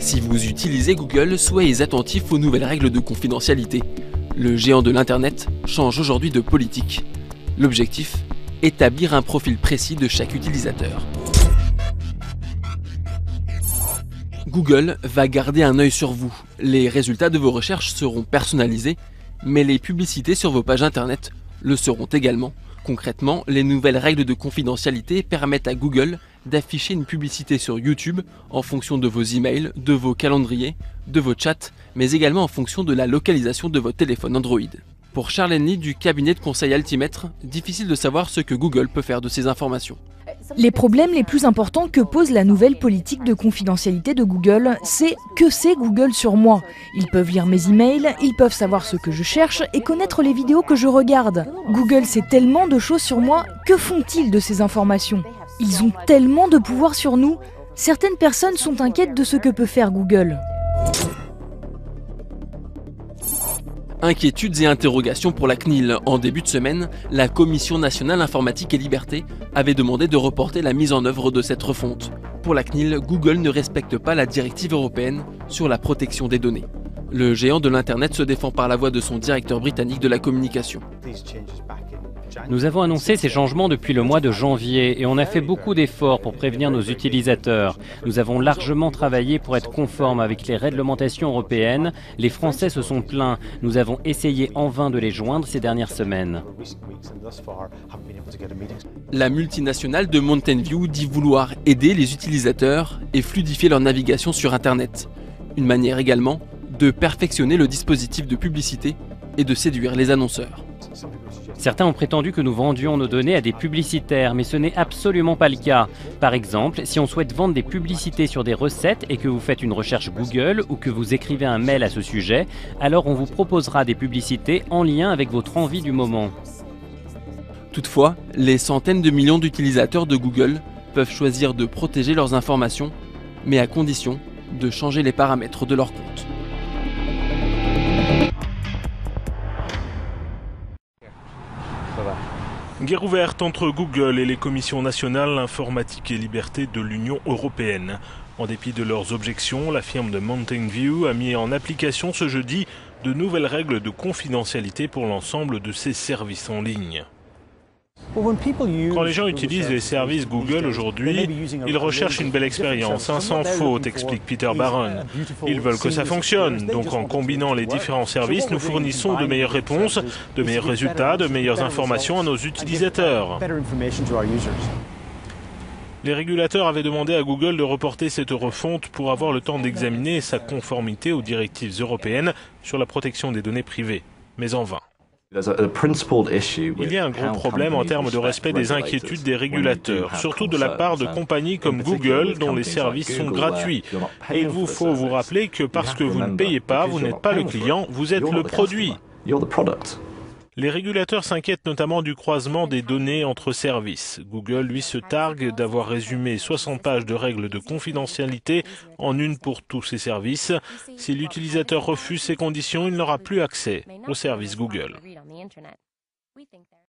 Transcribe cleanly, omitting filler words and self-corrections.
Si vous utilisez Google, soyez attentif aux nouvelles règles de confidentialité. Le géant de l'Internet change aujourd'hui de politique. L'objectif, établir un profil précis de chaque utilisateur. Google va garder un œil sur vous. Les résultats de vos recherches seront personnalisés, mais les publicités sur vos pages Internet le seront également. Concrètement, les nouvelles règles de confidentialité permettent à Google d'afficher une publicité sur YouTube en fonction de vos emails, de vos calendriers, de vos chats, mais également en fonction de la localisation de votre téléphone Android. Pour Charles Henley du cabinet de conseil Altimettre, difficile de savoir ce que Google peut faire de ces informations. Les problèmes les plus importants que pose la nouvelle politique de confidentialité de Google, c'est que c'est Google sur moi. Ils peuvent lire mes emails, ils peuvent savoir ce que je cherche et connaître les vidéos que je regarde. Google sait tellement de choses sur moi, que font-ils de ces informations? Ils ont tellement de pouvoir sur nous. Certaines personnes sont inquiètes de ce que peut faire Google. Inquiétudes et interrogations pour la CNIL. En début de semaine, la Commission nationale informatique et liberté avait demandé de reporter la mise en œuvre de cette refonte. Pour la CNIL, Google ne respecte pas la directive européenne sur la protection des données. Le géant de l'Internet se défend par la voix de son directeur britannique de la communication. Nous avons annoncé ces changements depuis le mois de janvier et on a fait beaucoup d'efforts pour prévenir nos utilisateurs. Nous avons largement travaillé pour être conformes avec les réglementations européennes. Les Français se sont plaints. Nous avons essayé en vain de les joindre ces dernières semaines. La multinationale de Mountain View dit vouloir aider les utilisateurs et fluidifier leur navigation sur Internet. Une manière également de perfectionner le dispositif de publicité et de séduire les annonceurs. Certains ont prétendu que nous vendions nos données à des publicitaires, mais ce n'est absolument pas le cas. Par exemple, si on souhaite vendre des publicités sur des recettes et que vous faites une recherche Google ou que vous écrivez un mail à ce sujet, alors on vous proposera des publicités en lien avec votre envie du moment. Toutefois, les centaines de millions d'utilisateurs de Google peuvent choisir de protéger leurs informations, mais à condition de changer les paramètres de leur compte. Guerre ouverte entre Google et les commissions nationales informatique et liberté de l'Union européenne. En dépit de leurs objections, la firme de Mountain View a mis en application ce jeudi de nouvelles règles de confidentialité pour l'ensemble de ses services en ligne. Quand les gens utilisent les services Google aujourd'hui, ils recherchent une belle expérience, sans faute, explique Peter Barron. Ils veulent que ça fonctionne, donc en combinant les différents services, nous fournissons de meilleures réponses, de meilleurs résultats, de meilleures informations à nos utilisateurs. Les régulateurs avaient demandé à Google de reporter cette refonte pour avoir le temps d'examiner sa conformité aux directives européennes sur la protection des données privées, mais en vain. Il y a un gros problème en termes de respect des inquiétudes des régulateurs, surtout de la part de compagnies comme Google dont les services sont gratuits. Et il vous faut vous rappeler que parce que vous ne payez pas, vous n'êtes pas le client, vous êtes le produit. Les régulateurs s'inquiètent notamment du croisement des données entre services. Google, lui, se targue d'avoir résumé 60 pages de règles de confidentialité en une pour tous ses services. Si l'utilisateur refuse ces conditions, il n'aura plus accès aux services Google.